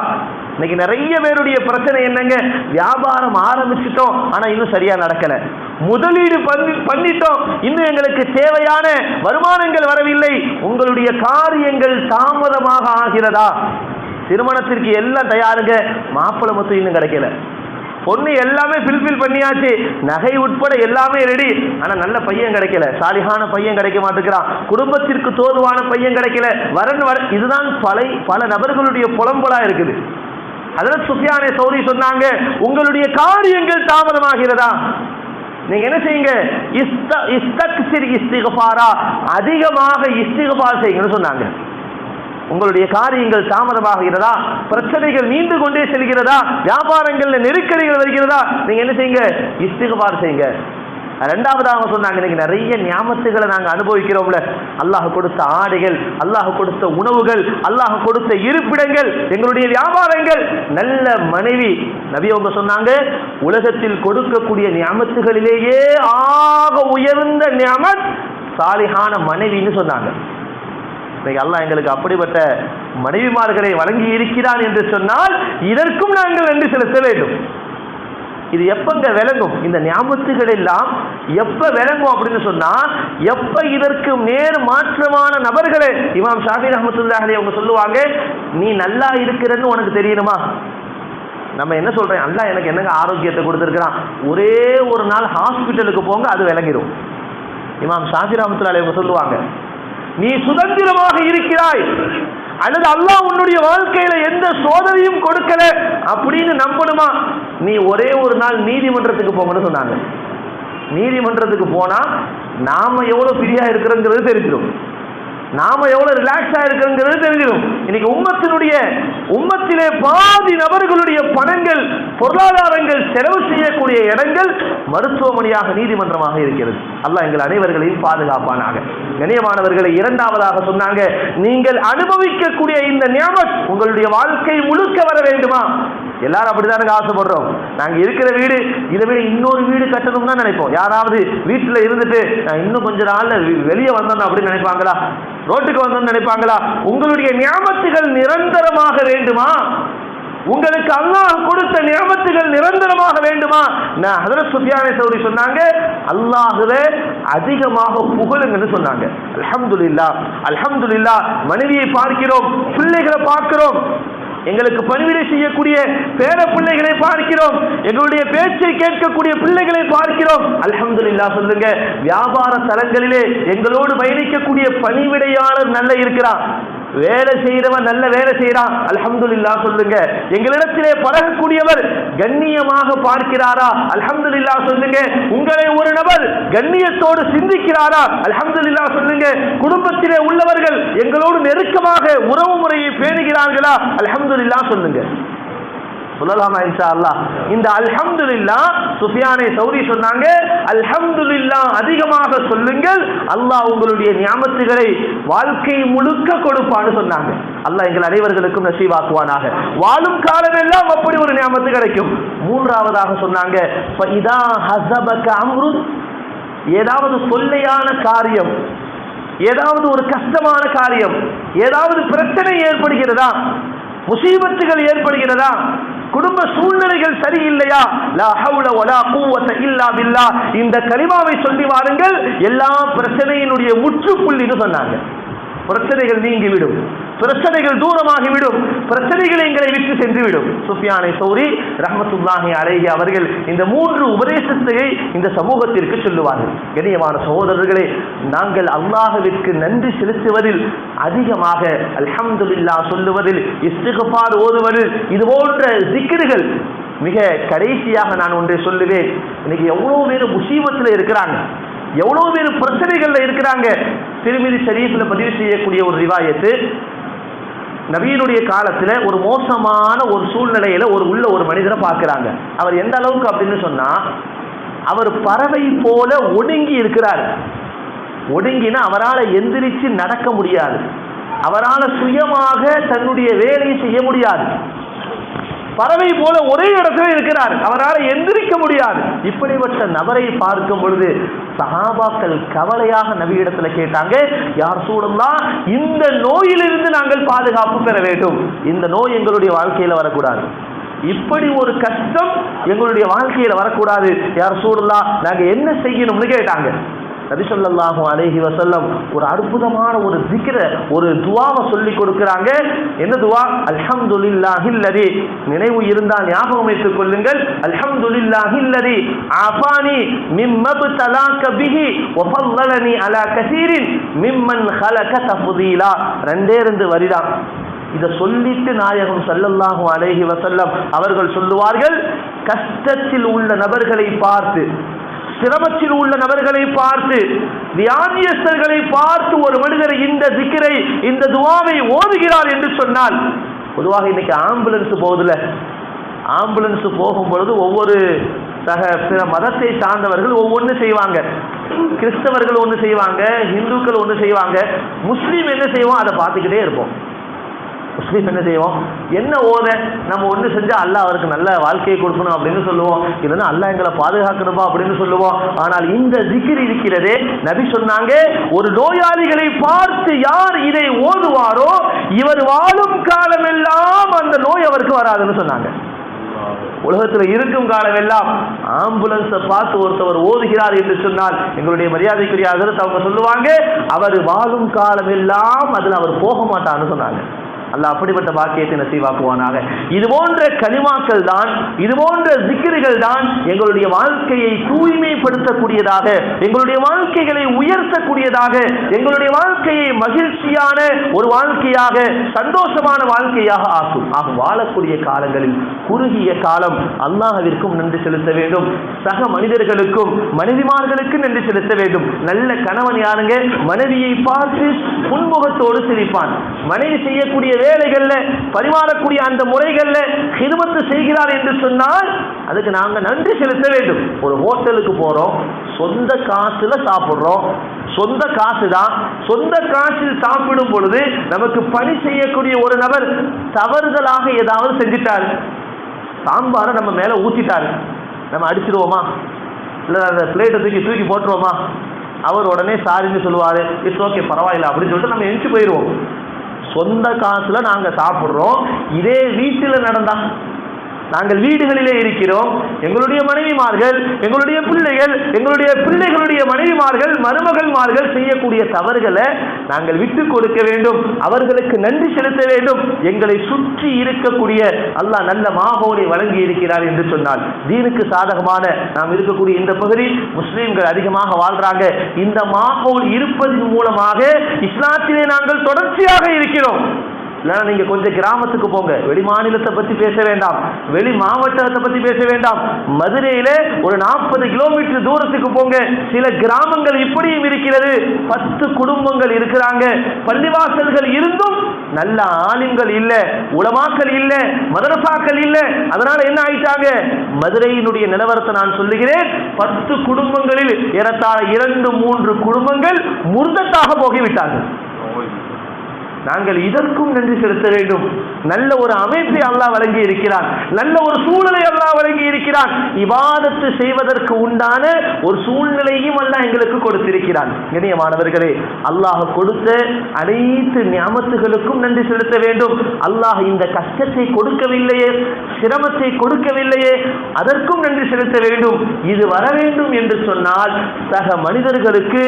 இன்னைக்கு நிறைய பேருடைய பிரச்சனை என்னங்க, வியாபாரம் ஆரம்பிச்சிட்டோம் ஆனா இன்னும் சரியா நடக்கல, முதலீடு பண்ணிட்டோம் இன்னும் எங்களுக்கு தேவையான வருமானங்கள் வரவில்லை, உங்களுடைய காரியங்கள் தாமதமாக ஆகிறதா? திருமணத்திற்கு எல்லாம் தயாருங்க, மாப்பிள்ளை மட்டும் இன்னும் கிடைக்கல, பொண்ணு எல்லாமே ஃபில்ஃபில் பண்ணியாச்சு, நகை உட்பட எல்லாமே ரெடி, ஆனா நல்ல பையன் கிடைக்கல, சாலிகான பையன் கிடைக்க மாட்டேங்கிறான், குடும்பத்திற்கு தோதுவான பையன் கிடைக்கல, இதுதான் பல நபர்களுடைய புலம்பலா இருக்குது. ஹஜ்ரத் சுஃபியானே சௌரி சொன்னாங்க, உங்களுடைய காரியங்கள் தாமதமாகிறதா? நீங்க என்ன செய்யுங்க, இஸ்திக்ஃபாரா, அதிகமாக இஸ்திக்ஃபார் செய்யுங்கன்னு சொன்னாங்க. உங்களுடைய காரியங்கள் தாமதமாகிறதா, பிரச்சனைகள் நீண்டு கொண்டே செல்கிறதா, வியாபாரங்கள்ல நெருக்கடிகள் வருகிறதா, நீங்க என்ன செய்யுங்க, இஸ்திக்ஃபார் செய்யுங்க. ரெண்டாவதாக சொன்னாங்க, இன்னைக்கு நிறைய நியாமத்துகளை நாங்க அனுபவிக்கிறோம்ல, அல்லாஹ் கொடுத்த ஆடைகள், அல்லாஹ் கொடுத்த உணவுகள், அல்லாஹ் கொடுத்த இருப்பிடங்கள், எங்களுடைய வியாபாரங்கள், நல்ல மனைவி. நபி அவங்க சொன்னாங்க, உலகத்தில் கொடுக்கக்கூடிய நியாமத்துகளிலேயே ஆக உயர்ந்த நியாமத் சாலிஹான மனைவின்னு சொன்னாங்க. அல்லாஹ் எங்களுக்கு அப்படிப்பட்ட மனைவிமார்களை வழங்கி இருக்கிறான் என்று சொன்னால் இதற்கும் நாங்கள் நன்றி செலுத்த வேண்டும். இது எப்பங்க விளங்கும்? இந்த ஞாபகத்துகள் எல்லாம் எப்ப விளங்கும் அப்படின்னு சொன்னா, எப்ப இதற்கு நேர் மாற்றமான நபர்களே, இமாம் ஷாஃபி ரஹ்மத்துல்லாஹி அலைஹி அவங்க சொல்லுவாங்க, நீ நல்லா இருக்கிறன்னு உனக்கு தெரியணுமா? நம்ம என்ன சொல்றேன், அல்லாஹ் எனக்கு என்னங்க ஆரோக்கியத்தை கொடுத்திருக்கிறான், ஒரே ஒரு நாள் ஹாஸ்பிட்டலுக்கு போங்க, அது விளங்கிடும். இமாம் ஷாஃபி ரஹ்மத்துல்லாஹி அலைஹி அவங்க சொல்லுவாங்க, நீ சுதந்திரமாக இருக்கிறாய் அல்லது அல்லாஹ் உன்னுடைய வாழ்க்கையில எந்த சோதனையும் கொடுக்கல அப்படின்னு நம்பணுமா, நீ ஒரே ஒரு நாள் நீதிமன்றத்துக்கு போங்கன்னு சொன்னாங்க. நீதிமன்றத்துக்கு போனா நாம எவ்வளவு ஃப்ரீயா இருக்கிறோங்கிறது தெரிஞ்சிடும். நாம எவ்வளவு ரிலாக்ஸா இருக்குங்கிறது தெரிஞ்சிடும். இன்னைக்கு உம்மத்திலே பாதி நபர்களுடைய பணங்கள், பொருளாதாரங்கள் செலவு செய்யக்கூடிய இடங்கள் மருத்துவமனையாக, நீதிமன்றமாக இருக்கிறது. அல்லாஹ் எங்கள் அனைவர்களையும் பாதுகாப்பானாக. கண்ணியமானவர்களை, இரண்டாவதாக சொன்னாங்க, நீங்கள் அனுபவிக்கக்கூடிய இந்த நியமத் உங்களுடைய வாழ்க்கை முழுக்க வர வேண்டுமா? எல்லாரும் அப்படித்தானே ஆசைப்படுறோம். நாங்க இருக்கிற வீடு இதை விட இன்னொரு வீடு கட்டணும் தான் நினைப்போம். யாராவது வீட்டுல இருந்துட்டு இன்னும் கொஞ்ச நாள்ல வெளியே வந்தோம் அப்படின்னு நினைப்பாங்களா? ரோட்டுக்கு வந்தோம்னு நினைப்பாங்களா? உங்களுடைய நியமத்துகள் நிரந்தரமாக வேண்டுமா? உங்களுக்கு அல்லாஹ் கொடுத்த நியமத்துகள் நிரந்தரமாக வேண்டுமா? நான் ஹஜ்ரத் சுஃபியானே சௌரி சொன்னாங்க, அல்லாஹ்வை அதிகமாக புகழுங்கன்னு சொன்னாங்க. அல்ஹம்துலில்லாஹ், அல்ஹம்துலில்லாஹ். மனைவியை பார்க்கிறோம், பிள்ளைகளை பார்க்கிறோம், எங்களுக்கு பணிவிடை செய்யக்கூடிய பேர பிள்ளைகளை பார்க்கிறோம், எங்களுடைய பேச்சை கேட்கக்கூடிய பிள்ளைகளை பார்க்கிறோம். அல்ஹம்துலில்லாஹ் சொல்லுங்க. வியாபார தலங்களிலே எங்களோடு பயணிக்கக்கூடிய பணிவிடையாளர் நல்ல இருக்கிறான், வேலை செய்யறவன் நல்ல வேலை செய்யறான், அல்ஹம்துலில்லாஹ் சொல்லுங்க. எங்களிடத்திலே பழகக்கூடியவர் கண்ணியமாக பார்க்கிறாரா? அல்ஹம்துலில்லாஹ் சொல்லுங்க. உங்களை ஒரு நபர் கண்ணியத்தோடு சிந்திக்கிறாரா? அல்ஹம்துலில்லாஹ் சொல்லுங்க. குடும்பத்திலே உள்ளவர்கள் எங்களோடு நெருக்கமாக உறவு முறையை பேணுகிறார்களா? அல்ஹம்துலில்லாஹ் சொல்லுங்க. சொல்லலாமா இன்ஷா அல்லாஹ்? இந்த அல்ஹம்துலில்லாஹ் சுஃபியானே சௌரி சொன்னாங்க, அல்ஹம்துலில்லாஹ் அதிகமாக சொல்லுங்கள், அல்லாஹ் உங்களுடைய நியமத்துகளை வாழ்க்கை முழுக்க கொடுப்பான்னு சொன்னாங்க. அல்லாஹ் எங்கள் அனைவர்களுக்கும் நசீவாக்குவானாக. வாழும் காலமெல்லாம் அப்படி ஒரு நியமத்து கிடைக்கும். மூன்றாவதாக சொன்னாங்க, ஃபஇதா ஹஸபக அம்ருன், ஏதாவது தொல்லையான காரியம், ஏதாவது ஒரு கஷ்டமான காரியம், ஏதாவது பிரச்சனை ஏற்படுகிறதா, முசீபத்துகள் ஏற்படுகிறதா, குடும்ப சூழ்நிலைகள் சரியில்லையா, லா ஹவுல வலா குவத இல்லா பில்லாஹ், இந்த கலிமாவை சொல்லி வாருங்கள், எல்லா பிரச்சனையினுடைய முற்றுப்புள்ளின்னு சொன்னாங்க. பிரச்சனைகள் நீங்கிவிடும், பிரச்சனைகள் தூரமாகிவிடும், பிரச்சனைகள் எங்களை விட்டு சென்றுவிடும். சுஃபியானே சௌரி ரஹ்மத்துல்லாஹி அலைஹி அவர்கள் இந்த மூன்று உபதேசத்தை இந்த சமூகத்திற்கு சொல்லுவார்கள். கண்ணியமான சகோதரர்களே, நாங்கள் அல்லாஹ்விற்கு நன்றி செலுத்துவதில் அதிகமாக அல்ஹம்துலில்லாஹ் சொல்லுவதில், இஸ்திக்ஃபார் ஓதுவதில், இது போன்ற zikruகள். மிக கடைசியாக நான் ஒன்றை சொல்லுவேன். இன்னைக்கு எவ்வளவு பேர் முசீபத்தில் இருக்கிறாங்க, எவ்வளவு பேர் பிரச்சனைகள்ல இருக்கிறாங்க. திருமிதி ஷரீஃப்ல பதிவு செய்யக்கூடிய ஒரு ரிவாயத்து, நபியினுடைய காலத்துல ஒரு மோசமான ஒரு சூழ்நிலையில ஒரு மனிதரை பார்க்கிறாங்க. அவர் எந்த அளவுக்கு அப்படின்னு சொன்னா, அவர் பறவை போல ஒடுங்கி இருக்கிறார். ஒடுங்கினா அவரால் எந்திரிச்சு நடக்க முடியாது, அவரால் சுயமாக தன்னுடைய வேலையை செய்ய முடியாது. பறவை போல ஒரே இடத்துல இருக்கிறார், அவரால் எந்திரிக்க முடியாது. இப்படிப்பட்ட நபரை பார்க்கும் பொழுது சஹாபாக்கள் கவலையாக நபியிடத்துல கேட்டாங்க, யார் ரசூலல்லாஹ், இந்த நோயிலிருந்து நாங்கள் பாதுகாப்பு பெற வேண்டும், இந்த நோய் எங்களுடைய வாழ்க்கையில வரக்கூடாது, இப்படி ஒரு கஷ்டம் எங்களுடைய வாழ்க்கையில வரக்கூடாது, யார் ரசூலல்லாஹ், நாங்க என்ன செய்யணும்னு கேட்டாங்க. நபி ஸல்லல்லாஹு அலைஹி வஸல்லம் ஒரு அற்புதமான ஒரு zikr, ஒரு துஆவை சொல்லி கொடுக்கறாங்க. என்ன துஆ? அல்ஹம்துலில்லாஹில்லதி, நினைவு இருந்தால் ஞாபகம் வைத்துக் கொள்ளுங்கள், அல்ஹம்துலில்லாஹில்லதி ஆஃபானி மிம்மப்தலாக பிஹி வஃல்லலனி அலா கஸீரின் மிம்மன் ஹலக தஃதீலா. ரெண்டு வரிதான். இதை சொல்லிட்டு நாயகம் ஸல்லல்லாஹு அலைஹி வஸல்லம் அவர்கள் சொல்லுவார்கள், கஷ்டத்தில் உள்ள நபர்களை பார்த்து, சிரமத்தில் உள்ள நபர்களை பார்த்து, வியாதியஸ்தர்களை பார்த்து ஒரு மனிதர் இந்த zikரை, இந்த துஆவை ஓதுகிறார் என்று சொன்னால், பொதுவாக இன்னைக்கு ஆம்புலன்ஸ் போகுதுல, ஆம்புலன்ஸ் போகும் பொழுது ஒவ்வொரு பிற மதத்தை சார்ந்தவர்கள் ஒவ்வொன்று செய்வாங்க. கிறிஸ்தவர்கள் ஒன்று செய்வாங்க, இந்துக்கள் ஒன்று செய்வாங்க, முஸ்லீம் என்ன செய்வோம் அதை பார்த்துக்கிட்டே இருப்போம். முஸ்லீம் என்ன செய்வோம், என்ன ஓத நம்ம ஒன்று செஞ்சா அல்லாஹ் அவருக்கு நல்ல வாழ்க்கையை கொடுக்கணும் அப்படின்னு சொல்லுவோம், இல்லைன்னா அல்லாஹ் எங்களை பாதுகாக்கணுமா அப்படின்னு சொல்லுவோம். ஆனால் இந்த zikr இருக்கிறதே, நபி சொன்னாங்க, ஒரு நோயாளிகளை பார்த்து யார் இதை ஓதுவாரோ இவர் வாழும் காலமெல்லாம் அந்த நோய் அவருக்கு வராதுன்னு சொன்னாங்க. உலகத்தில் இருக்கும் காலமெல்லாம் ஆம்புலன்ஸை பார்த்து ஒருத்தவர் ஓதுகிறார் என்று சொன்னால், எங்களுடைய மரியாதைக்குரிய ஹஜ்ரத் அவங்க சொல்லுவாங்க, அவர் வாழும் காலமெல்லாம் அதில் அவர் போக மாட்டார்னு சொன்னாங்க. அல்லாஹ் அப்படிப்பட்ட பாக்கியத்தை நசீவாக்குவானாக. இது போன்ற கலிமாக்கள் தான், இது போன்ற ஜிக்ருகள் தான் எங்களுடைய வாழ்க்கையை தூய்மைப்படுத்தக்கூடியதாக, எங்களுடைய வாழ்க்கைகளை உயர்த்தக்கூடியதாக, எங்களுடைய வாழ்க்கையை மகிழ்ச்சியான ஒரு வாழ்க்கையாக, சந்தோஷமான வாழ்க்கையாக ஆக்கும். வாழக்கூடிய காலங்களில் குறுகிய காலம் அல்லாஹ்விற்கும் நன்றி செலுத்த வேண்டும், சக மனிதர்களுக்கும் மனைவிமார்களுக்கும் நன்றி செலுத்த வேண்டும். நல்ல கணவன் யாருங்க? மனைவியை பார்த்து புன்முகத்தோடு சிரிப்பான். மனைவி செய்யக்கூடிய வேலைகள்ல, பரிமாறக்கூடிய அந்த முறைகள்ல ஹிதமத்து செய்கிறார் என்று சொன்னால் அதுக்கு நாங்க நன்றி செலுத்த வேண்டும். ஒரு ஹோட்டலுக்கு போறோம், சொந்த காசுல சாப்பிடுறோம், சொந்த காசு தான், சொந்த காசில் சாப்பிடும் பொழுது நமக்கு பணி செய்யக்கூடிய ஒரு நபர் தவறுதலாக ஏதாவது செஞ்சிட்டாரு, சாம்பாரை நம்ம மேல ஊத்திட்டாரு, நம்ம அடிச்சிருவோமா? இல்ல அந்த பிளேட்டை தூக்கி போட்டுருவோமா? அவர் உடனே சாரின்னு சொல்லுவாரு, இட்ஸ் ஓகே பரவாயில்ல அப்படின்னு சொல்லிட்டு நம்ம எந்திச்சு போயிடுவோம். சொந்த காசுல நாங்க சாப்பிடுறோம். இதே வீட்டில் நடந்தா, நாங்கள் வீடுகளிலே இருக்கிறோம், எங்களுடைய மனைவிமார்கள், எங்களுடைய பிள்ளைகள், எங்களுடைய பிள்ளைகளுடைய மனைவிமார்கள், மருமகள்மார்கள் செய்யக்கூடிய தவறுகளை நாங்கள் விட்டு கொடுக்க வேண்டும், அவர்களுக்கு நன்றி செலுத்த வேண்டும். எங்களை சுற்றி இருக்கக்கூடிய அல்லாஹ் நல்ல மாஹோலை வழங்கி இருக்கிறார் என்று சொன்னால், தீனுக்கு சாதகமான நாம் இருக்கக்கூடிய இந்த பகுதி முஸ்லீம்கள் அதிகமாக வாழ்றாங்க. இந்த மாஹோல் இருப்பதன் மூலமாக இஸ்லாத்திலே நாங்கள் தொடர்ச்சியாக இருக்கிறோம். இல்லைன்னா நீங்க கொஞ்சம் கிராமத்துக்கு போங்க, வெளி மாநிலத்தை பத்தி பேச வேண்டாம், வெளி மாவட்டத்தை பத்தி பேச வேண்டாம், மதுரையில ஒரு 40 கிலோமீட்டர் தூரத்துக்கு போங்க, சில கிராமங்கள் இப்படியும் இருக்கிறது. 10 குடும்பங்கள் இருக்கிறாங்க, பள்ளிவாசல்கள் இருந்தும் நல்ல ஆலிம்கள் இல்ல, உலமாக்கள் இல்ல, மதரசாக்கள் இல்ல. அதனால என்ன ஆயிட்டாங்க? மதுரையினுடைய நிலவரத்தை நான் சொல்லுகிறேன், 10 குடும்பங்களில் ஏறத்தாழ 2-3 குடும்பங்கள் முர்தத்தாக போகிவிட்டார்கள். நாங்கள் இதற்கும் நன்றி செலுத்த வேண்டும். நல்ல ஒரு அமைப்பை அல்லாஹ் வழங்கி இருக்கிறான், நல்ல ஒரு சூழலை அல்லாஹ் வழங்கி இருக்கிறான், இபாதத்து செய்வதற்கு உண்டான ஒரு சூழ்நிலையும் அல்லாஹ் எங்களுக்கு கொடுத்திருக்கிறான். கண்ணியமானவர்களே, அல்லாஹ் கொடுத்த அனைத்து நியாமத்துகளுக்கும் நன்றி செலுத்த வேண்டும். அல்லாஹ் இந்த கஷ்டத்தை கொடுக்கவில்லையே, சிரமத்தை கொடுக்கவில்லையே, அதற்கும் நன்றி செலுத்த வேண்டும். இது வர வேண்டும் என்று சொன்னால், சக மனிதர்களுக்கு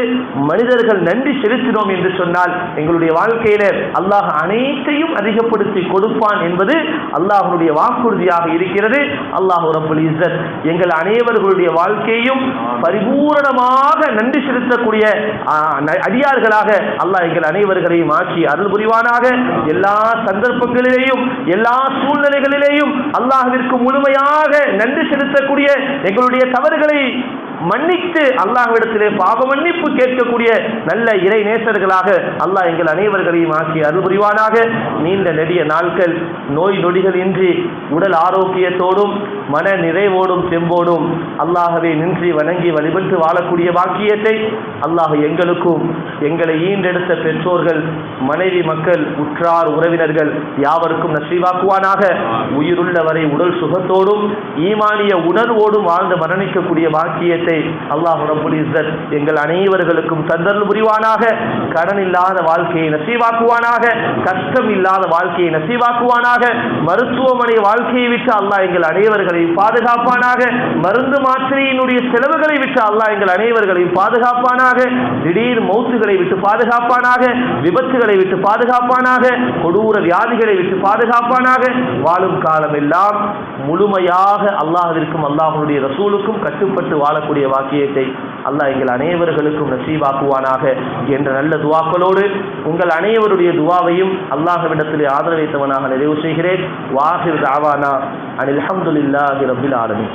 மனிதர்கள் நன்றி செலுத்தினோம் என்று சொன்னால் எங்களுடைய வாழ்க்கையில அல்லாஹ் அனைத்தையும் அதிகப்படுத்தி கொடுப்பான் என்பது அல்லாஹ்வுடைய வாக்குறுதியாக இருக்கிறது. அல்லாஹ் ரப்பல் இஸ்ஸத் எங்கள் அனைவர்களுடைய வாழ்க்கையும் பரிபூரணமாக நன்றி செலுத்தக்கூடிய அடியார்களாக அல்லாஹ் எங்கள் அனைவர்களையும் ஆக்கி அருள் புரிவானாக. எல்லா சந்தர்ப்பங்களிலேயும் எல்லா சூழ்நிலைகளிலேயும் அல்லாஹ்விற்கு முழுமையாக நன்றி செலுத்தக்கூடிய, எங்களுடைய தவறுகளை மன்னித்து அல்லாஹ்விடத்திலே பாவ மன்னிப்பு கேட்கக்கூடிய நல்ல இறை நேசர்களாக அல்லாஹ் எங்கள் அனைவர்களையும் ஆக்கி அருள் புரிவானாக. நீண்ட நெடிய நாட்கள் நோய் நொடிகள் இன்றி உடல் ஆரோக்கியத்தோடும் மன நிறைவோடும் செம்போடும் அல்லாஹ்வை நின்று வணங்கி வழிபட்டு வாழக்கூடிய பாக்கியத்தை அல்லாஹ் எங்களுக்கும், எங்களை ஈண்டெடுத்த பெற்றோர்கள், மனைவி, மக்கள், உற்றார் உறவினர்கள் யாவருக்கும் நசீவாக்குவானாக. உயிருள்ள வரை உடல் சுகத்தோடும் ஈமானிய உணர்வோடும் வாழ்ந்து மரணிக்கக்கூடிய பாக்கியத்தை அல்லாஹ் ரப்பல் இஸ்ஸத் எங்கள் அனைவர்களுக்கும் தந்தருள் புரிவானாக. கடன் இல்லாத வாழ்க்கையை நசீவாக்குவானாக, கஷ்டம் இல்லாத வாழ்க்கையை நசீவாக்குவானாக. மருத்துவமனை வாழ்க்கையை விட்டு அல்லாஹ் எங்கள் அனைவர்களையும் பாதுகாப்பானாக. மருந்து மாத்திரையினுடைய செலவுகளை விட்டு அல்லாஹ் எங்கள் அனைவர்களையும் பாதுகாப்பானாக. திடீர் மௌத்துகளை விட்டு பாதுகாப்பானாக, விபத்துகளை விட்டு பாதுகாப்பானாக, கொடூர வியாதிகளை விட்டு பாதுகாப்பானாக. வாழும் காலம் எல்லாம் முழுமையாக அல்லாஹ்விற்கும் அல்லாஹ்வுடைய ரசூலுக்கும் கட்டுப்பட்டு வாழக்கூடிய வாக்கியத்தை அல்லாஹ் எங்கள் அனைவர்களுக்கும் நசீவாக்குவானாக என்ற நல்ல துவாக்களோடு உங்கள் அனைவருடைய துவாவையும் அல்லாஹ்விடத்திலே ஆதரவைத்தவனாக நிறைவு செய்கிறேன். வாஹிர் தஅவானா அனில் ஹம்துலில்லாஹி ரப்பில் ஆலமீன்.